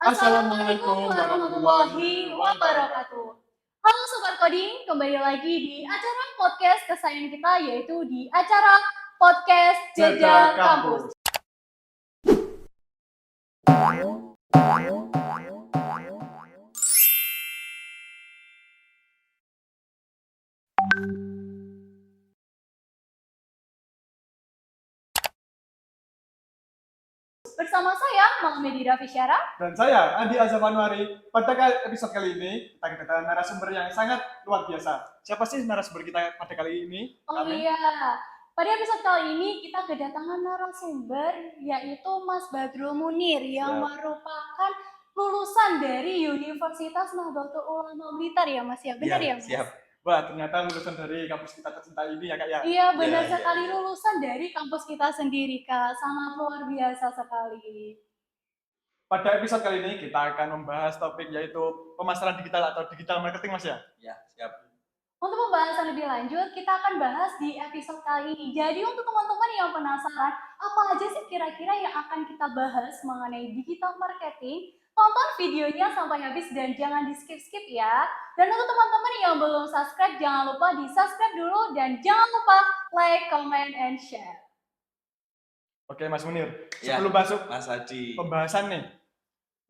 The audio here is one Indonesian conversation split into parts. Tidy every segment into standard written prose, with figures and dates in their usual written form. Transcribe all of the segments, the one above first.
Assalamualaikum warahmatullahi wabarakatuh. Halo Sobat Coding, kembali lagi di acara podcast kesayangan kita, yaitu di acara podcast Jejak Kampus. Bersama saya, Muhammad Rafi Syara. Dan saya, Andi Azafanwari. Pada episode kali ini, kita kedatangan narasumber yang sangat luar biasa. Siapa sih narasumber kita pada kali ini? Iya, pada episode kali ini kita kedatangan narasumber, yaitu Mas Badrul Munir, yang merupakan lulusan dari Universitas Nahdlatul Ulama Blitar ya Mas ya? Benar ya Mas? Siap. Wah, ternyata lulusan dari kampus kita tercinta ini ya Kak ya? Iya, benar sekali, lulusan dari kampus kita sendiri Kak. Sangat luar biasa sekali. Pada episode kali ini kita akan membahas topik yaitu pemasaran digital atau digital marketing Mas ya? Ya, siap. Untuk pembahasan lebih lanjut, kita akan bahas di episode kali ini. Jadi untuk teman-teman yang penasaran, apa aja sih kira-kira yang akan kita bahas mengenai digital marketing, tonton videonya sampai habis dan jangan di skip-skip ya. Dan untuk teman-teman yang belum subscribe, jangan lupa di subscribe dulu dan jangan lupa like, comment, and share. Oke Mas Munir, Ya, sebelum masuk Mas Adi. pembahasan nih,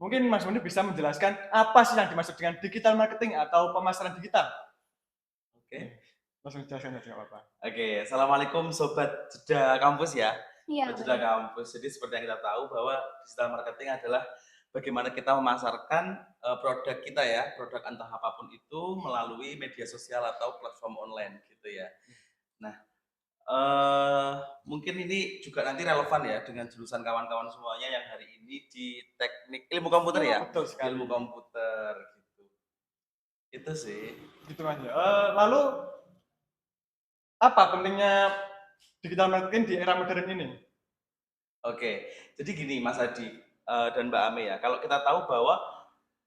mungkin Mas Munir bisa menjelaskan apa sih yang dimaksud dengan digital marketing atau pemasaran digital? Oke. Langsung jelaskan aja nggak apa-apa. Oke, assalamualaikum sobat Jeda Kampus ya. Iya. Sobat Jeda Kampus. Jadi seperti yang kita tahu bahwa digital marketing adalah bagaimana kita memasarkan produk kita ya, produk entah apapun itu melalui media sosial atau platform online gitu ya. Nah, mungkin ini juga nanti relevan ya dengan jurusan kawan-kawan semuanya yang hari ini di teknik ilmu komputer ya. Betul sekali. Ilmu komputer gitu. Itu sih. Gitu aja. Lalu apa pentingnya digital marketing di era modern ini? Oke, jadi gini Mas Adi dan Mbak Ame ya, kalau kita tahu bahwa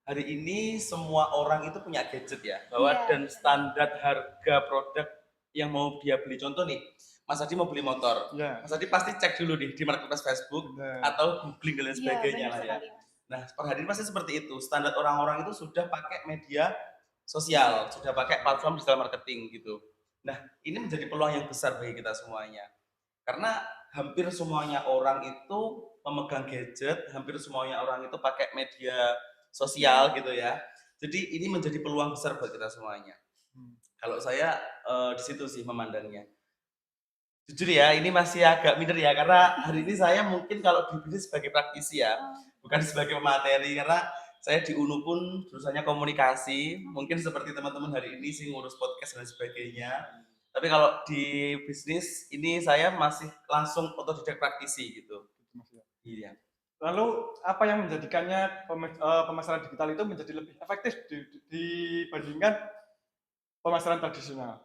hari ini semua orang itu punya gadget ya, bahwa dan standar harga produk yang mau dia beli, contoh nih, Mas Adi mau beli motor, Mas Adi pasti cek dulu nih di marketplace Facebook atau googling dan lain sebagainya lah ya. Nah, per hari ini pasti seperti itu, standar orang-orang itu sudah pakai media sosial, sudah pakai platform digital marketing gitu. Nah, ini menjadi peluang yang besar bagi kita semuanya, karena hampir semuanya orang itu memegang gadget, hampir semuanya orang itu pakai media sosial gitu ya. Jadi ini menjadi peluang besar buat kita semuanya. Kalau saya di situ sih memandangnya. Jujur ya, ini masih agak minder ya, karena hari ini saya mungkin kalau di bisnis sebagai praktisi ya, bukan sebagai pemateri, karena saya di UNU pun jurusannya komunikasi, mungkin seperti teman-teman hari ini sih ngurus podcast dan sebagainya. Tapi kalau di bisnis ini saya masih langsung otodidak praktisi gitu. Iya. Lalu apa yang menjadikannya pemasaran digital itu menjadi lebih efektif dibandingkan pemasaran tradisional?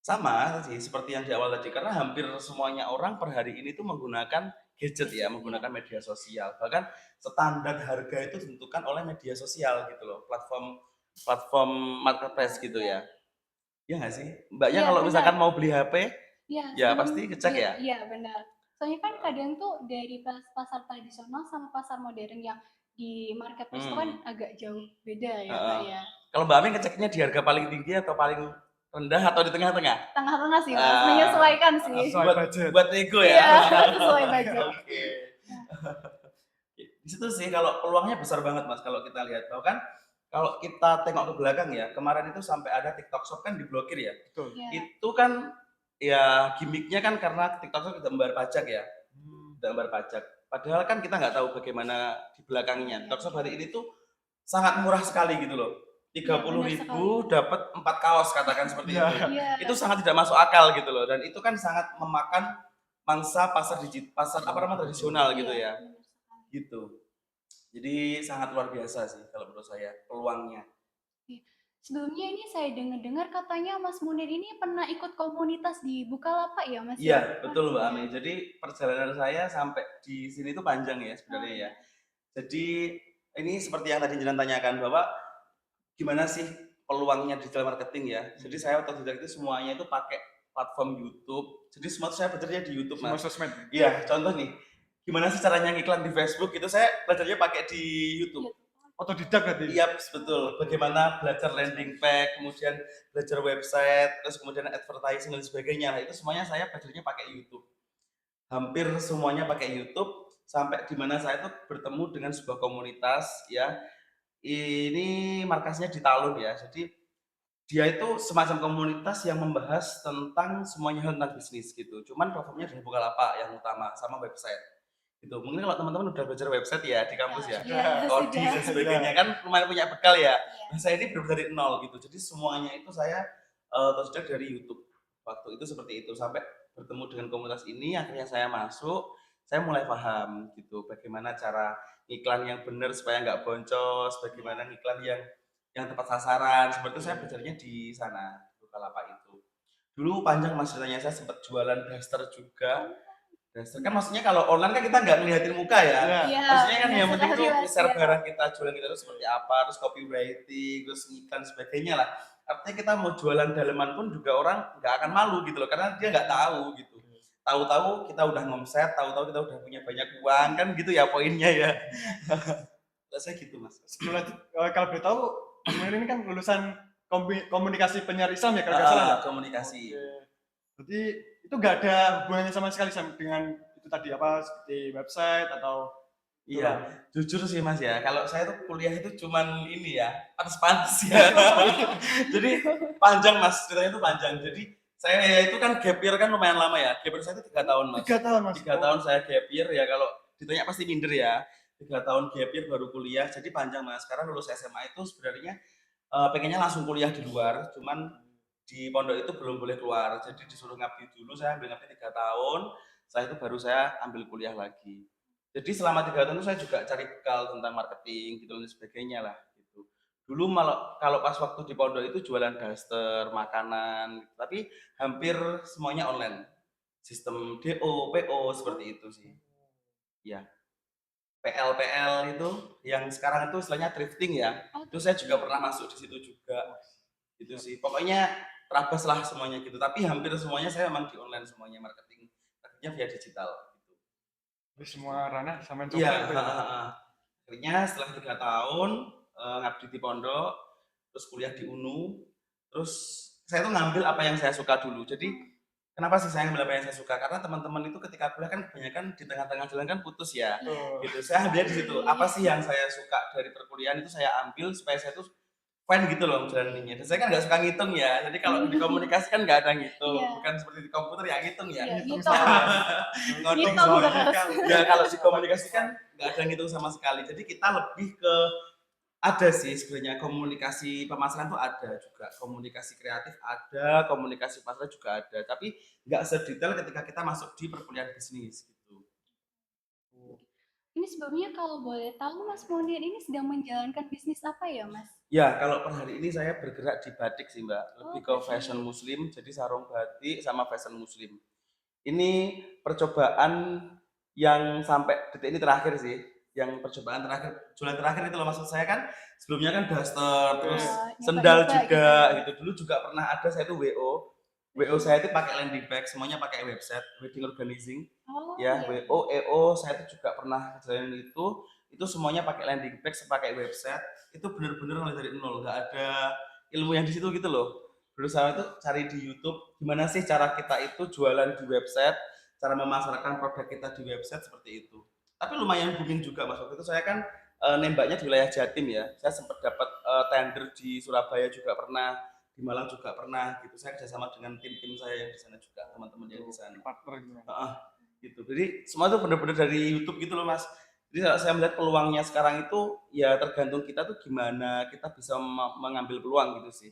Sama sih seperti yang di awal tadi, karena hampir semuanya orang per hari ini tuh menggunakan gadget ya, menggunakan media sosial. Bahkan standar harga itu ditentukan oleh media sosial gitu loh, platform marketplace gitu ya. Iya nggak sih? Mbaknya kalau misalkan mau beli HP, ya pasti ngecek ya? Iya, benar. Soalnya kan kadang tuh dari pasar tradisional sama pasar modern yang di marketplace itu kan agak jauh beda ya Pak ya. Kalau Mbak Ami ngeceknya di harga paling tinggi atau paling rendah atau di tengah-tengah? Tengah-tengah sih Mas, menyesuaikan sih. Buat nego ya? Iya, sesuai budget. Oke. Di situ sih kalau peluangnya besar banget Mas kalau kita lihat. Bahkan kalau kita tengok ke belakang ya, kemarin itu sampai ada TikTok Shop kan diblokir ya. Betul. Itu kan ya gimmicknya kan karena TikTok Shop tidak membayar pajak ya. Tidak membayar pajak. Padahal kan kita nggak tahu bagaimana di belakangnya. TikTok Shop hari ini tuh sangat murah sekali gitu loh. 30.000 dapat 4 kaos katakan seperti itu. Itu sangat tidak masuk akal gitu loh, dan itu kan sangat memakan mangsa pasar tradisional gitu ya. Gitu. Jadi sangat luar biasa sih kalau menurut saya peluangnya. Sebelumnya ini saya dengar katanya Mas Munir ini pernah ikut komunitas di Bukalapak ya Mas? Iya, betul Mbak Ami. Jadi perjalanan saya sampai di sini itu panjang ya sebenarnya ya. Jadi ini seperti yang tadi Jenang tanyakan bahwa gimana sih peluangnya digital marketing ya. Jadi saya otodidak itu semuanya itu pakai platform YouTube. Jadi semua saya bekerja di YouTube Mas. Semua sosmed. Iya, contoh nih. gimana sih caranya ngiklan di Facebook, itu saya belajarnya pakai di YouTube. Otodidak berarti. Iya, betul. Bagaimana belajar landing page, kemudian belajar website, terus kemudian advertising dan sebagainya. Nah, itu semuanya saya belajarnya pakai YouTube. Hampir semuanya pakai YouTube, sampai di mana saya tuh bertemu dengan sebuah komunitas ya. Ini markasnya di Talun ya. Jadi dia itu semacam komunitas yang membahas tentang semuanya hal tentang bisnis gitu. Cuman platformnya dari Bukalapak yang utama sama website. Gitu. Mungkin kalau teman-teman udah belajar website ya di kampus ya. Iya, Coding dan sudah. sebagainya kan lumayan punya bekal ya. Iya. Nah, saya ini benar dari nol gitu. Jadi semuanya itu saya terjadi dari YouTube. Waktu itu seperti itu sampai bertemu dengan komunitas ini akhirnya saya masuk, saya mulai paham gitu bagaimana cara iklan yang benar supaya nggak boncos, bagaimana iklan yang tepat sasaran. Seperti itu saya belajarnya di sana, Bukalapak itu. Dulu panjang mas ceritanya, saya sempat jualan daster juga. Daster kan maksudnya kalau online kan kita nggak ngeliatin muka ya. Iya. Iya, Maksudnya kan yang benar penting tuh sekali, Mas. share Iya. barang kita, jualan kita itu seperti apa, terus copywriting, terus iklan sebagainya lah. Artinya kita mau jualan daleman pun juga orang nggak akan malu gitu loh, karena dia nggak tahu gitu. Tahu-tahu kita udah ngomset, tahu-tahu kita udah punya banyak uang, kan gitu ya poinnya ya. Saya gitu mas. Sebelum lanjut, kalau boleh tahu, Mas Munir ini kan lulusan komunikasi penyiar Islam ya kalau nggak salah ya? Komunikasi. Oke. Berarti itu nggak ada hubungannya sama sekali dengan itu tadi apa seperti website atau Iya, jujur sih mas ya, kalau saya tuh kuliah itu cuman ini ya, pantas-pantas ya. Jadi panjang mas, ceritanya itu panjang. Jadi saya itu kan gap year kan lumayan lama ya, gap year saya itu 3 tahun mas. 3 tahun Mas. 3 tahun saya gap year ya, kalau ditanya pasti minder ya. 3 tahun gap year baru kuliah, jadi panjang mas. Karena lulus SMA itu sebenarnya pengennya langsung kuliah di luar, cuman di pondok itu belum boleh keluar. Jadi disuruh ngabdi dulu, saya ambil ngabdi 3 tahun, setelah itu baru saya ambil kuliah lagi. Jadi selama 3 tahun itu saya juga cari bekal tentang marketing gitu dan sebagainya lah gitu. Dulu malah kalau pas waktu di pondok itu jualan daster, makanan, tapi hampir semuanya online. Sistem DO, PO seperti itu sih. Ya, PL itu yang sekarang itu istilahnya thrifting ya. Itu saya juga pernah masuk di situ juga. Gitu sih. Pokoknya terabas lah semuanya gitu. Tapi hampir semuanya saya memang di online semuanya marketing. Marketingnya via digital. Jadi semua ranah sama coba Iya, gitu ya. akhirnya setelah 3 tahun ngabdi di pondok, terus kuliah di UNU, terus saya tuh ngambil apa yang saya suka dulu. Jadi kenapa sih saya ngambil apa yang saya suka? Karena teman-teman itu ketika kuliah kan kebanyakan di tengah-tengah jalan kan putus ya. Tuh. Gitu. Saya ambil di situ. Apa sih yang saya suka dari perkuliahan itu saya ambil supaya saya tuh fine gitu loh menjalaninya. Dan saya kan nggak suka ngitung ya. Jadi kalau di komunikasi kan nggak ada ngitung. Iya. Bukan seperti di komputer ya ngitung ya. Iya, Ngitung gitu. sama. Ngoding Ngitung soalnya. terus. Ya kalau di komunikasi kan nggak ada ngitung sama sekali. Jadi kita lebih ke ada sih sebenarnya komunikasi pemasaran tuh ada juga, komunikasi kreatif ada, komunikasi pasar juga ada, tapi nggak sedetail ketika kita masuk di perkuliahan bisnis gitu. Ini sebelumnya kalau boleh tahu Mas Munir ini sedang menjalankan bisnis apa ya Mas? Ya kalau per hari ini saya bergerak di batik sih mbak, lebih ke Oh, batik. fashion muslim, jadi sarung batik sama fashion muslim. Ini percobaan yang sampai detik ini terakhir sih, yang percobaan terakhir, jualan terakhir itu loh maksud saya kan sebelumnya kan daster, terus sendal nyoba-nyoba juga gitu. gitu. Dulu juga pernah ada saya tuh WO saya itu pakai landing page, semuanya pakai website, wedding organizing. Oh, Ya, iya. WO, EO saya tuh juga pernah jalanin itu semuanya pakai landing page, pakai website, itu bener-bener mulai dari nol, nggak ada ilmu yang di situ gitu loh. Berusaha itu cari di YouTube gimana sih cara kita itu jualan di website, cara memasarkan produk kita di website seperti itu. Tapi lumayan booming juga mas, waktu itu saya kan nembaknya di wilayah Jatim ya, saya sempat dapat tender di Surabaya juga pernah, di Malang juga pernah gitu. Saya kerjasama dengan tim-tim saya yang di sana juga, teman-teman yang di sana. Partner gitu. Gitu. Jadi semua itu benar-benar dari YouTube gitu loh mas. Jadi kalau saya melihat peluangnya sekarang itu ya tergantung kita tuh gimana kita bisa mengambil peluang gitu sih.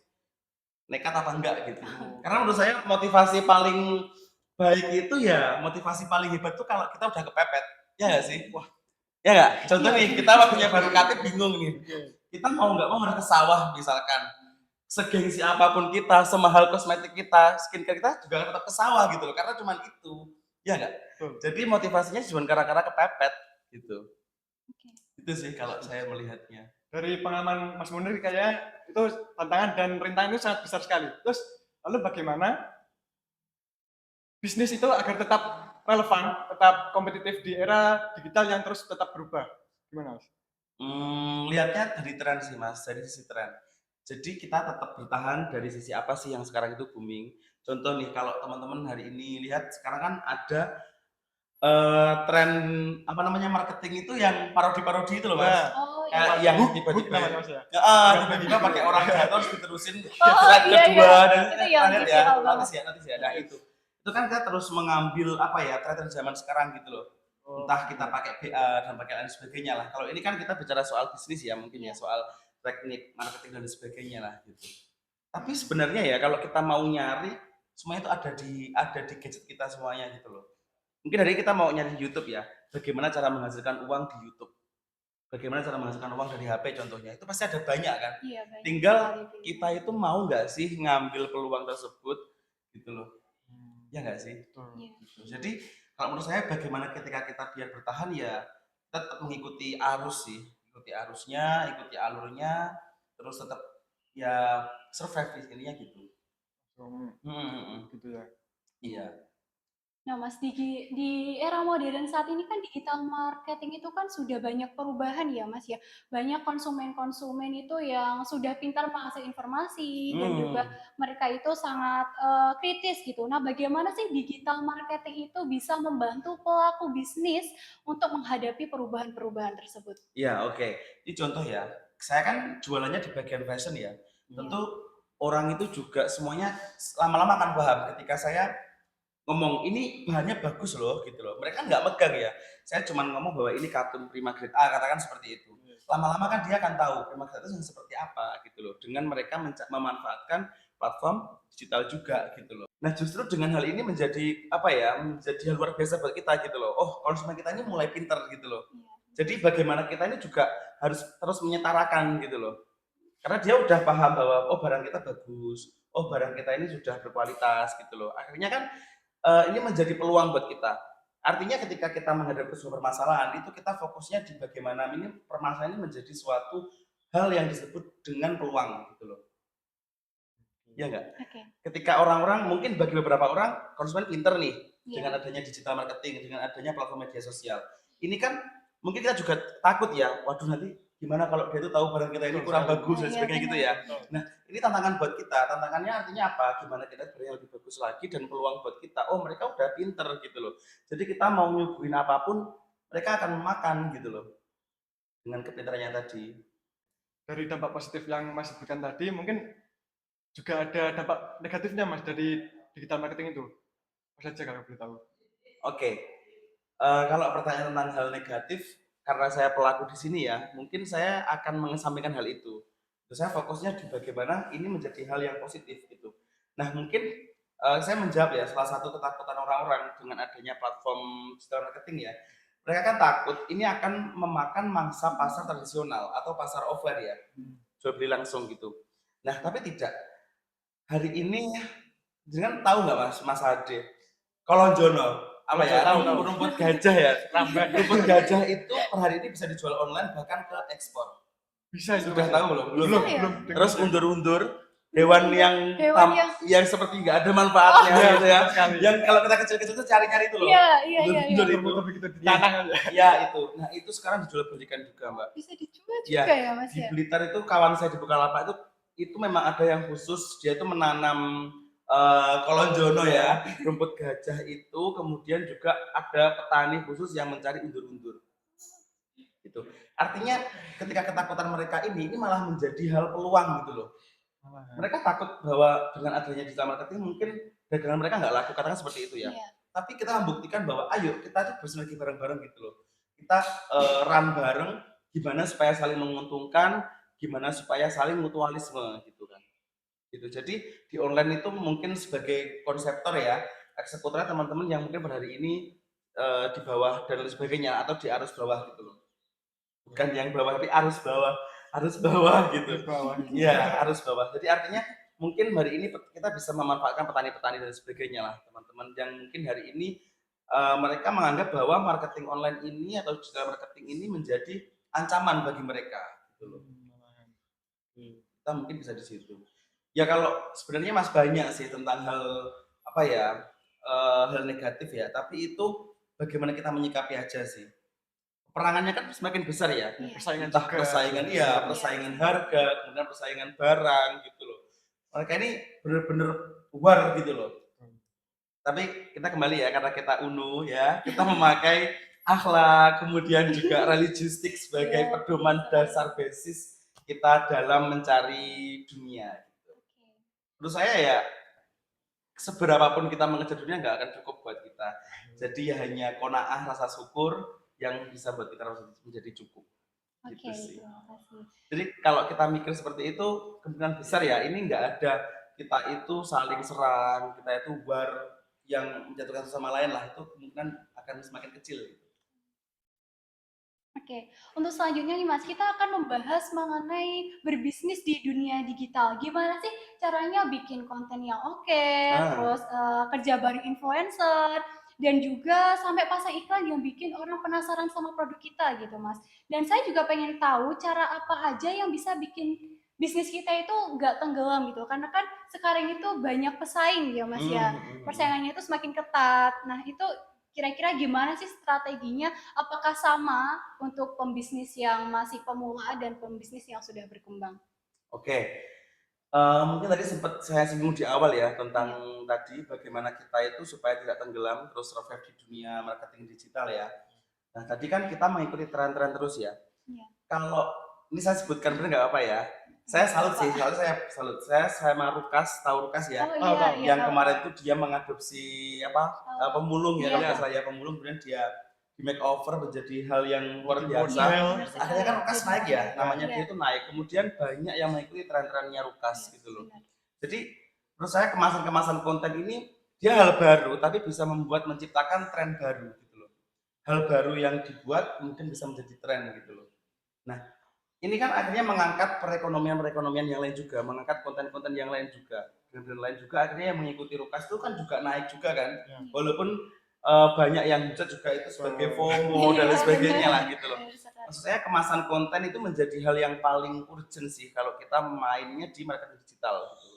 Nekat apa enggak gitu. Karena menurut saya motivasi paling baik itu ya motivasi paling hebat tuh kalau kita udah kepepet. Ya nggak sih? Wah, ya nggak? Contoh nih kita waktunya baru KTP bingung nih. Kita mau nggak mau harus ke sawah misalkan. Segengsi apapun kita, semahal kosmetik kita, skincare kita juga tetap ke sawah gitu loh. Karena cuma itu. Ya nggak? Jadi motivasinya cuma karena kepepet gitu. Oke. Itu sih kalau saya melihatnya. Dari pengalaman Mas Munir kayaknya itu tantangan dan rintangan itu sangat besar sekali. Terus lalu bagaimana bisnis itu agar tetap relevan, tetap kompetitif di era digital yang terus tetap berubah. Gimana Mas? Lihatnya dari tren sih Mas, dari sisi tren. Jadi kita tetap bertahan dari sisi apa sih yang sekarang itu booming. Contoh nih, kalau teman-teman hari ini lihat sekarang kan ada tren apa namanya marketing itu yang parodi-parodi itu loh Mas. Nah, Oh Kayak iya. yang hook tiba-tiba namanya Mas ya? tiba-tiba pakai orang jahat terus diterusin Oh slide iya kedua iya. dan Itu yang terakhir ya, viral banget. notice ya. Nah itu kan kita terus mengambil apa ya tren zaman sekarang gitu loh. Oh, Entah kita pakai BA dan pakai lain sebagainya lah. Kalau ini kan kita bicara soal bisnis ya mungkin ya, Iya. soal teknik marketing dan sebagainya lah gitu. Tapi sebenarnya ya kalau kita mau nyari semuanya itu ada di gadget kita semuanya gitu loh. Mungkin hari ini kita mau nyari di YouTube ya, bagaimana cara menghasilkan uang di YouTube. Bagaimana cara menghasilkan uang dari HP contohnya, itu pasti ada banyak kan. Iya, banyak Tinggal sekali pilihan. kita itu mau nggak sih ngambil peluang tersebut gitu loh. Ya nggak sih? betul. Iya. Gitu. Jadi kalau menurut saya bagaimana ketika kita biar bertahan ya tetap mengikuti arus sih, ikuti arusnya, ikuti alurnya, terus tetap ya survive intinya gitu. Gitu ya. Iya. Nah, Mas, di era modern saat ini kan digital marketing itu kan sudah banyak perubahan ya, Mas ya. Banyak konsumen-konsumen itu yang sudah pintar mengakses informasi dan juga mereka itu sangat kritis gitu. Nah, bagaimana sih digital marketing itu bisa membantu pelaku bisnis untuk menghadapi perubahan-perubahan tersebut? Iya, oke. Ini contoh ya. Saya kan jualannya di bagian fashion ya. Tentu orang itu juga semuanya lama-lama akan paham ketika saya ngomong ini bahannya bagus loh gitu loh. Mereka nggak megang ya. Saya cuma ngomong bahwa ini kartun Prima Grade A, katakan seperti itu. Lama-lama kan dia akan tahu Prima Grade itu seperti apa gitu loh. Dengan mereka memanfaatkan platform digital juga gitu loh. Nah justru dengan hal ini menjadi apa ya, menjadi hal luar biasa buat kita gitu loh. Oh konsumen kita ini mulai pinter gitu loh. Jadi bagaimana kita ini juga harus terus menyetarakan gitu loh. Karena dia udah paham bahwa oh barang kita bagus, oh barang kita ini sudah berkualitas gitu loh. Akhirnya kan ini menjadi peluang buat kita. Artinya ketika kita menghadapi sebuah permasalahan itu kita fokusnya di bagaimana ini permasalahan ini menjadi suatu hal yang disebut dengan peluang gitu loh. Iya enggak? Oke. Ketika orang-orang mungkin bagi beberapa orang konsumen pinter nih Iya. dengan adanya digital marketing, dengan adanya platform media sosial. Ini kan mungkin kita juga takut ya, waduh nanti gimana kalau dia itu tahu barang kita ini kurang bagus dan Iya, sebagainya gitu ya. benar. Nah, ini tantangan buat kita. Tantangannya artinya apa? Gimana kita beri yang lebih bagus lagi dan peluang buat kita. Oh, mereka udah pinter gitu loh. Jadi kita mau nyuguhin apapun, mereka akan makan gitu loh. Dengan kepintarannya tadi. Dari dampak positif yang Mas sebutkan tadi, mungkin juga ada dampak negatifnya Mas dari digital marketing itu. Mas aja kalau boleh tahu. Oke. Kalau pertanyaan tentang hal negatif, karena saya pelaku di sini ya, mungkin saya akan mengesampingkan hal itu. Terus saya fokusnya di bagaimana ini menjadi hal yang positif gitu. Nah mungkin saya menjawab ya salah satu ketakutan orang-orang dengan adanya platform digital marketing ya. Mereka kan takut ini akan memakan mangsa pasar tradisional atau pasar offline ya, jual beli langsung gitu. Nah tapi tidak. Hari ini, jangan tahu nggak Mas Ade? Kolonjono, apa ya? Tahu. Rumput gajah ya. Rumput gajah itu per hari ini bisa dijual online bahkan ke ekspor. Bisa itu Sudah Mas. tahu belum? Belum. Bisa ya? Terus undur-undur hewan yang Hewan yang seperti nggak ada manfaatnya gitu ya. sekali. Yang kalau kita kecil-kecil itu cari-cari itu loh. Iya, iya, iya, iya. Undur-undur itu. Rumput begitu di tanah aja. Ya itu. Nah itu sekarang dijual belikan juga Mbak. Bisa dijual Ya, juga ya, Mas di ya? Blitar itu kawan saya di Bukalapak itu memang ada yang khusus dia itu menanam kolonjono ya, rumput gajah itu kemudian juga ada petani khusus yang mencari undur-undur. Gitu. Artinya ketika ketakutan mereka ini malah menjadi hal peluang gitu loh. Mereka takut bahwa dengan adanya digital marketing mungkin dagangan mereka nggak laku, katakan seperti itu ya. Iya. Tapi kita membuktikan bahwa ayo kita tuh bersinergi bareng-bareng gitu loh. Kita run bareng gimana supaya saling menguntungkan, gimana supaya saling mutualisme gitu kan. Gitu. Jadi di online itu mungkin sebagai konseptor ya, eksekutornya teman-teman yang mungkin pada hari ini di bawah dan lain sebagainya atau di arus bawah gitu loh. Bukan yang bawah tapi arus bawah gitu. Iya, arus bawah. Jadi artinya mungkin hari ini kita bisa memanfaatkan petani-petani dan sebagainya lah teman-teman yang mungkin hari ini mereka menganggap bahwa marketing online ini atau digital marketing ini menjadi ancaman bagi mereka gitu loh. Kita mungkin bisa di situ. Ya kalau sebenarnya Mas banyak sih tentang hal apa ya hal negatif ya, tapi itu bagaimana kita menyikapi aja sih. Perangannya kan semakin besar ya. Iya. Persaingan Entah juga. persaingan iya, persaingan harga, kemudian persaingan barang gitu loh. Mereka ini bener-bener war gitu loh. Tapi kita kembali ya, karena kita UNU ya, kita memakai akhlak, kemudian juga religiustik sebagai Iya, pedoman betul. dasar basis kita dalam mencari dunia. Oke. Menurut saya ya, seberapapun kita mengejar dunia nggak akan cukup buat kita. Jadi ya hanya qanaah rasa syukur yang bisa buat kita menjadi cukup. Oke, Gitu sih. terima kasih. Jadi kalau kita mikir seperti itu, kemungkinan besar ya ini nggak ada kita itu saling serang, kita itu war yang menjatuhkan satu sama lain lah, itu kemungkinan akan semakin kecil. Oke, untuk selanjutnya nih Mas, kita akan membahas mengenai berbisnis di dunia digital. Gimana sih caranya bikin konten yang oke, terus kerja bareng influencer, dan juga sampai pasang iklan yang bikin orang penasaran sama produk kita gitu Mas. Dan saya juga pengen tahu cara apa aja yang bisa bikin bisnis kita itu nggak tenggelam gitu. Karena kan sekarang itu banyak pesaing ya Mas ya. Persaingannya itu semakin ketat. Nah itu kira-kira gimana sih strateginya? Apakah sama untuk pembisnis yang masih pemula dan pembisnis yang sudah berkembang? Oke, mungkin tadi sempat saya singgung di awal ya tentang tadi bagaimana kita itu supaya tidak tenggelam terus survive di dunia marketing digital ya. Nah tadi kan kita mengikuti tren-tren terus ya. Iya. Kalau ini saya sebutkan benar nggak apa ya? Saya salut sih, soalnya saya salut. Saya sama Rukas, tahu Rukas ya? Oh iya, iya. Yang kemarin tuh dia mengadopsi apa pemulung ya, Iya, kalau nggak Pak. salah ya pemulung, kemudian dia di makeover menjadi hal yang luar Jadi biasa. model. Akhirnya kan Rukas naik ya, namanya Iya. dia itu naik. Kemudian banyak yang mengikuti tren-trennya Rukas Iya, gitu loh. benar. Jadi menurut saya kemasan-kemasan konten ini dia hal baru, tapi bisa membuat menciptakan tren baru gitu loh. Hal baru yang dibuat mungkin bisa menjadi tren gitu loh. Nah, ini kan akhirnya mengangkat perekonomian-perekonomian yang lain juga, mengangkat konten-konten yang lain juga. Brand-brand lain juga akhirnya yang mengikuti Rukas itu kan juga naik juga kan. Ya. Walaupun banyak yang hujat juga itu sebagai FOMO dan lain Iya, sebagainya benar. lah gitu loh. Benar sekali. Maksud saya kemasan konten itu menjadi hal yang paling urgent sih kalau kita mainnya di marketing digital gitu.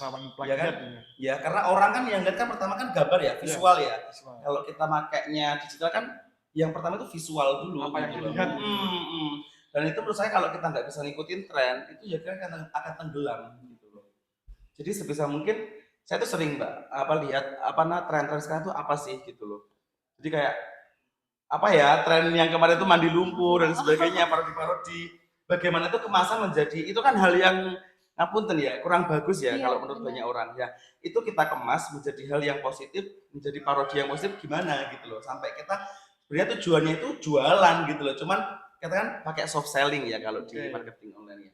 Lawan Ya kan? plagiat ini. Ya karena orang kan yang lihat kan pertama kan gambar ya, visual ya. Visual. Kalau kita makainya digital kan yang pertama itu visual dulu Apa yang gitu loh. dilihat. Dan itu menurut saya kalau kita nggak bisa ngikutin tren itu ya kan akan tenggelam gitu loh. Jadi sebisa mungkin saya tuh sering lihat tren-tren sekarang tuh apa sih gitu loh. Jadi kayak apa ya tren yang kemarin itu mandi lumpur dan sebagainya, parodi-parodi. Bagaimana itu kemasan menjadi itu kan hal yang ngapunten ya kurang bagus ya Iya, kalau menurut benar. banyak orang ya. Itu kita kemas menjadi hal yang positif, menjadi parodi yang positif gimana gitu loh. Sampai kita sebenarnya tujuannya itu jualan gitu loh. Cuman kita kan pakai soft selling ya kalau di Oke. marketing online ya.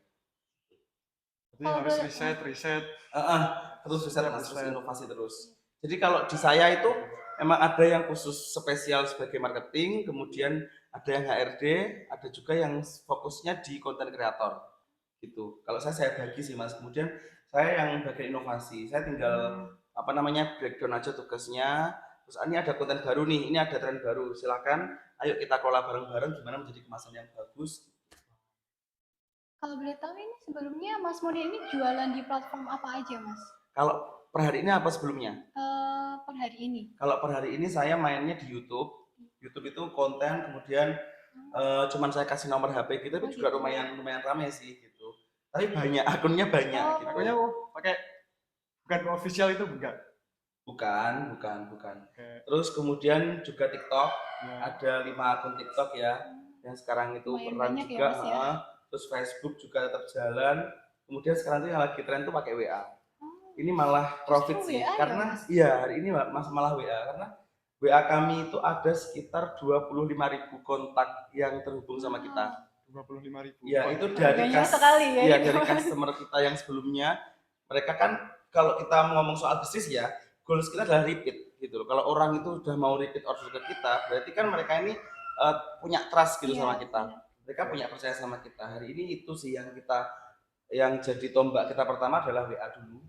Jadi harus riset. Terus riset Riset, mas, terus riset. inovasi terus. Jadi kalau di saya itu emang ada yang khusus spesial sebagai marketing, kemudian ada yang HRD, ada juga yang fokusnya di konten kreator gitu. Kalau saya bagi sih mas. Kemudian saya yang bagian inovasi. Saya tinggal breakdown aja tugasnya. Terus ini ada konten baru nih, ini ada tren baru. Silakan, ayo kita kelola bareng-bareng gimana menjadi kemasan yang bagus. Kalau boleh tahu ini sebelumnya Mas Moni ini jualan di platform apa aja Mas? Kalau per hari ini apa sebelumnya? Per hari ini. Kalau per hari ini saya mainnya di YouTube. YouTube itu konten, kemudian cuman saya kasih nomor HP gitu, tapi juga lumayan ramai sih gitu. Tapi banyak akunnya banyak gitu. Akunnya pakai bukan official itu bukan. Bukan. Oke. Terus kemudian juga TikTok, Ya. ada 5 akun TikTok ya, yang sekarang itu Lumayan peran banyak ya, juga. Mas, ya. Terus Facebook juga tetap jalan. Kemudian sekarang tuh yang lagi tren tuh pakai WA. Oh, Ini malah profit justru sih, WA ya, karena Mas? iya hari ini malah WA karena WA kami itu ada sekitar 25.000 kontak yang terhubung sama kita. 25.000. Ya itu dari Banyak sekali ya ya, itu. dari customer kita yang sebelumnya. Mereka kan kalau kita ngomong soal bisnis ya, goals kita adalah repeat gitu loh. Kalau orang itu udah mau repeat order ke kita, berarti kan mereka ini punya trust gitu Iya, sama kita. benar. Mereka punya percaya sama kita. Hari ini itu sih yang jadi tombak kita pertama adalah WA dulu.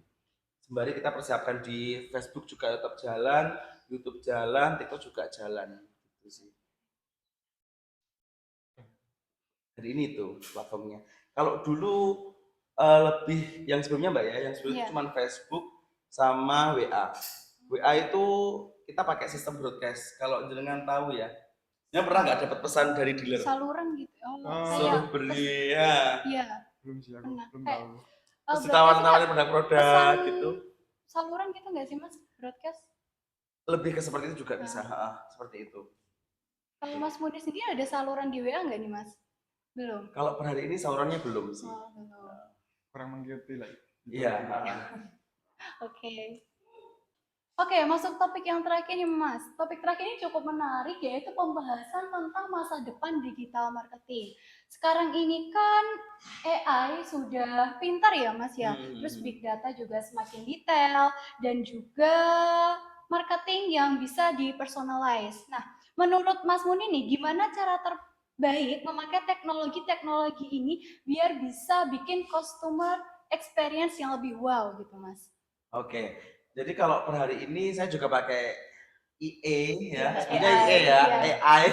Sembari kita persiapkan di Facebook juga tetap jalan, YouTube jalan, TikTok juga jalan gitu sih. Hari ini tuh platformnya. Kalau dulu lebih yang sebelumnya Mbak ya, yang sebelumnya Iya. cuma Facebook sama WA. WA itu kita pakai sistem broadcast. Kalau jenengan tahu ya, yang pernah nggak dapat pesan dari dealer? Saluran gitu. Oh, Suruh kayak beli ya. iya, Belum sih aku, pernah. belum Kayak tahu. Terus broadcast ditawar-tawarin itu produk-produk pesan gitu. saluran gitu nggak sih Mas broadcast? Lebih ke seperti itu juga bisa, seperti itu. Kalau Mas Mudi sendiri ada saluran di WA nggak nih Mas? Belum. Kalau per hari ini salurannya belum sih. Oh, belum. Kurang mengerti lah. Iya. Oke. Oke, masuk topik yang terakhir nih Mas. Topik terakhir ini cukup menarik, yaitu pembahasan tentang masa depan digital marketing. Sekarang ini kan AI sudah pintar ya Mas ya, terus big data juga semakin detail, dan juga marketing yang bisa dipersonalize. Nah, menurut Mas Muni nih, gimana cara terbaik memakai teknologi-teknologi ini biar bisa bikin customer experience yang lebih wow gitu Mas? Oke, jadi kalau per hari ini saya juga pakai IE ya, Iya, sebenarnya AI, IE ya, iya. AI.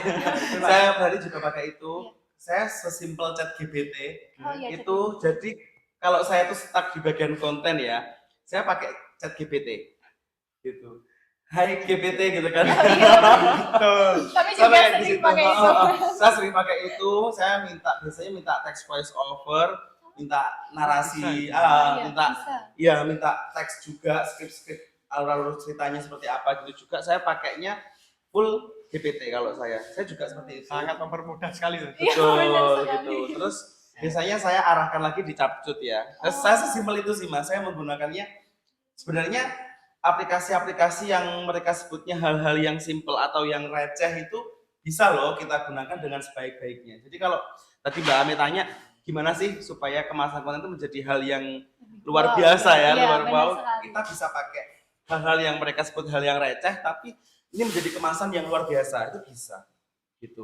Saya per hari juga pakai itu. Iya. Saya sesimpel chat GPT Oh iya, itu. Jadi kalau saya tuh stuck di bagian konten ya, saya pakai chat GPT gitu. Hai GPT gitu kan. Oh iya. Kami Saya juga pakai di sering situ. pakai itu. Saya sering pakai itu. Saya biasanya minta text voice over, minta narasi, Iya, minta bisa. ya minta teks juga, skrip alur ceritanya seperti apa gitu juga. Saya pakainya full GPT kalau saya juga seperti itu. Sangat mempermudah sekali. Iya, benar Betul sekali. gitu. Terus biasanya saya arahkan lagi di Capcut ya. Saya sesimpel itu sih Mas. Saya menggunakannya sebenarnya aplikasi-aplikasi yang mereka sebutnya hal-hal yang simple atau yang receh itu bisa loh kita gunakan dengan sebaik-baiknya. Jadi kalau tadi Mbak Ame tanya gimana sih supaya kemasan konten itu menjadi hal yang luar biasa ya, Iya, luar benar wow. sekali. Kita bisa pakai hal-hal yang mereka sebut hal yang receh, tapi ini menjadi kemasan yang luar biasa, itu bisa. Gitu.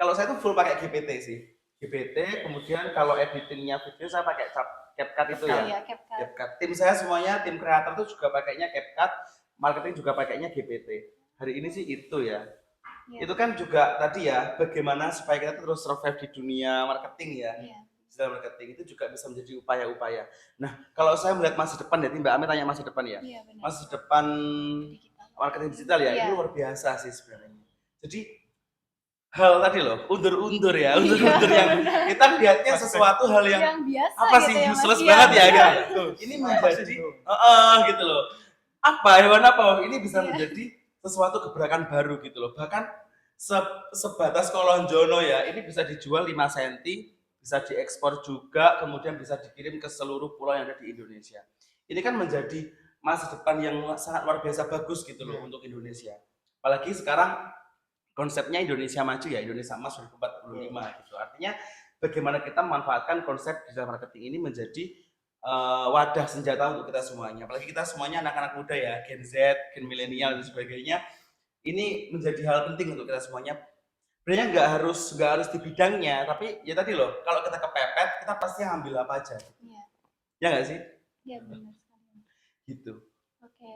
Kalau saya tuh full pakai GPT sih. GPT, kemudian kalau editingnya video saya pakai CapCut itu ya. Iya, CapCut. CapCut. Tim saya semuanya, tim kreator tuh juga pakainya CapCut, marketing juga pakainya GPT. Hari ini sih itu ya. Iya. Itu kan juga tadi ya, bagaimana supaya kita terus survive di dunia marketing ya. Iya. Digital marketing itu juga bisa menjadi upaya-upaya. Nah, kalau saya melihat masa depan ya, Mbak Ame tanya masa depan ya. Iya, benar. Masa depan Digital. marketing digital ya, Iya. itu luar biasa sih sebenarnya. Jadi hal tadi loh, undur-undur ya, undur-undur yang kita lihatnya sesuatu hal yang biasa apa gitu sih ya, Mas. useless Iya, banget ya benar. gitu. Ini menjadi gitu loh. Apa hewan apa ini bisa menjadi sesuatu gebrakan baru gitu loh. Bahkan sebatas kolonjono ya, ini bisa dijual 5 cm, bisa diekspor juga, kemudian bisa dikirim ke seluruh pulau yang ada di Indonesia. Ini kan menjadi masa depan yang sangat luar biasa bagus gitu loh untuk Indonesia. Apalagi sekarang konsepnya Indonesia Maju ya, Indonesia Emas 2045 gitu. Artinya bagaimana kita memanfaatkan konsep digital marketing ini menjadi wadah senjata untuk kita semuanya. Apalagi kita semuanya anak-anak muda ya, Gen Z, Gen milenial dan sebagainya. Ini menjadi hal penting untuk kita semuanya. Sebenarnya nggak harus di bidangnya, tapi ya tadi loh, kalau kita kepepet, kita pasti ambil apa aja. Iya. Ya nggak sih? Iya, benar sekali. Gitu. Oke.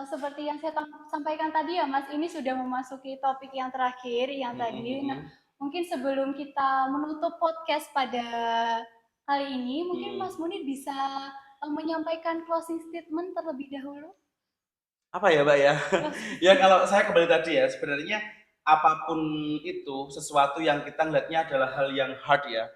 Seperti yang saya sampaikan tadi ya Mas, ini sudah memasuki topik yang terakhir yang tadi. Nah, mungkin sebelum kita menutup podcast pada kali ini, mungkin Mas Munir bisa menyampaikan closing statement terlebih dahulu. Apa ya Mbak ya? Ya kalau saya kembali tadi ya, sebenarnya apapun itu sesuatu yang kita ngeliatnya adalah hal yang hard ya.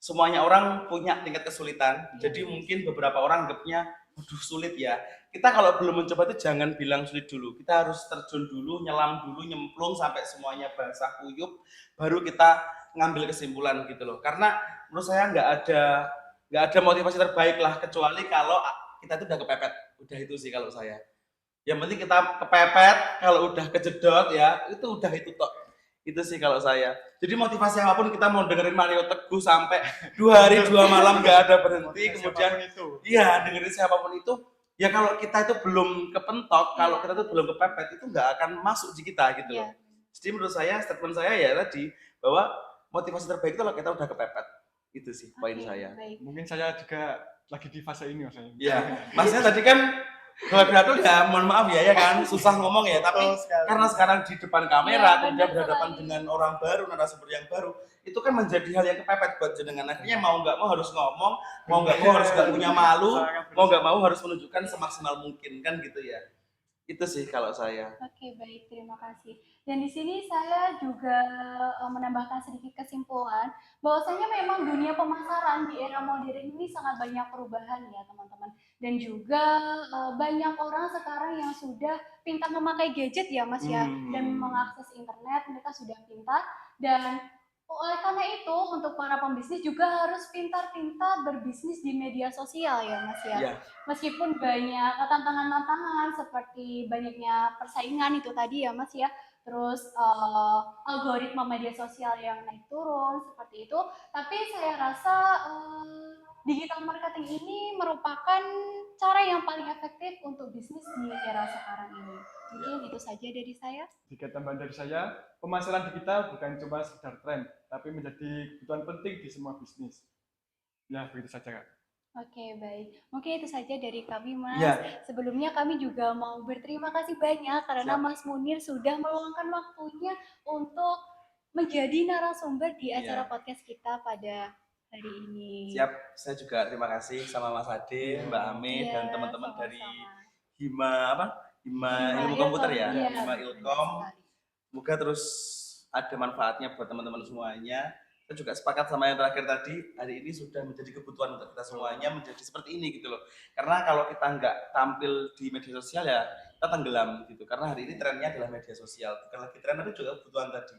Semuanya orang punya tingkat kesulitan. Jadi mungkin beberapa orang anggapnya aduh sulit ya. Kita kalau belum mencoba itu jangan bilang sulit dulu. Kita harus terjun dulu, nyelam dulu, nyemplung sampai semuanya basah kuyup, baru kita ngambil kesimpulan gitu loh. Karena menurut saya nggak ada motivasi terbaik lah kecuali kalau kita itu udah kepepet. Udah itu sih kalau saya. Yang penting kita kepepet, kalau udah kejedot ya, itu udah itu tok. Itu sih kalau saya. Jadi motivasi apapun kita mau dengerin Mario Teguh sampai 2 hari 2 malam nggak ada berhenti, kemudian iya dengerin siapapun itu, ya kalau kita itu belum kepentok, kalau kita itu belum kepepet itu nggak akan masuk di kita gitu loh. Jadi menurut saya statement saya ya tadi bahwa motivasi terbaik itu kalau kita udah kepepet. Itu sih poin saya. Mungkin saya juga lagi di fase ini Mas. Iya. Maksudnya tadi kan Gladiator ya mohon maaf ya kan susah ngomong ya, tapi karena sekarang di depan kamera kemudian berhadapan dengan orang baru, narasumber yang baru, itu kan menjadi hal yang kepepet buat jenengan. Akhirnya mau nggak mau harus ngomong, mau nggak mau harus nggak punya malu, mau nggak mau harus menunjukkan semaksimal mungkin kan gitu ya. Itu sih kalau saya. Oke, baik, terima kasih. Dan di sini saya juga menambahkan sedikit kesimpulan bahwasanya memang dunia pemasaran di era modern ini sangat banyak perubahan ya, teman-teman. Dan juga banyak orang sekarang yang sudah pintar memakai gadget ya, Mas ya, dan mengakses internet, mereka sudah pintar dan oleh karena itu untuk para pembisnis juga harus pintar-pintar berbisnis di media sosial ya, Mas ya. Iya. Meskipun banyak tantangan-tantangan seperti banyaknya persaingan itu tadi ya Mas ya, terus algoritma media sosial yang naik turun seperti itu, tapi saya rasa digital marketing ini merupakan cara yang paling efektif untuk bisnis di era sekarang ini. Mungkin itu saja dari saya. Sedikit tambahan dari saya, pemasaran digital bukan cuma sekedar tren, tapi menjadi kebutuhan penting di semua bisnis. Ya, begitu saja, Kak. Oke, baik. Mungkin itu saja dari kami, Mas. Iya. Sebelumnya kami juga mau berterima kasih banyak karena Siap. Mas Munir sudah meluangkan waktunya untuk menjadi narasumber di acara Iya. podcast kita pada hari ini. Siap, saya juga terima kasih sama Mas Ade, Mbak Ame, Iya, dan teman-teman dari sama-sama. Hima Hima Ilmu Komputer ya, Ilkom, iya, Hima benar Ilkom. sekali. Semoga terus ada manfaatnya buat teman-teman semuanya. Saya juga sepakat sama yang terakhir tadi, hari ini sudah menjadi kebutuhan untuk kita semuanya menjadi seperti ini gitu loh. Karena kalau kita nggak tampil di media sosial ya kita tenggelam gitu. Karena hari ini trennya adalah media sosial, bukan lagi tren tapi juga kebutuhan tadi.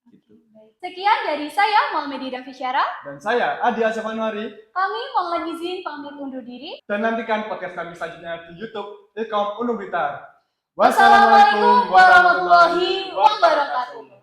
Gitu. Sekian dari saya, Maulmedi Dafisyara. Dan saya, Adi Asyafanuari. Kami mohon izin pamit undur diri. Dan nantikan podcast kami selanjutnya di YouTube Ilkom Unum Blitar. Wassalamualaikum warahmatullahi wabarakatuh.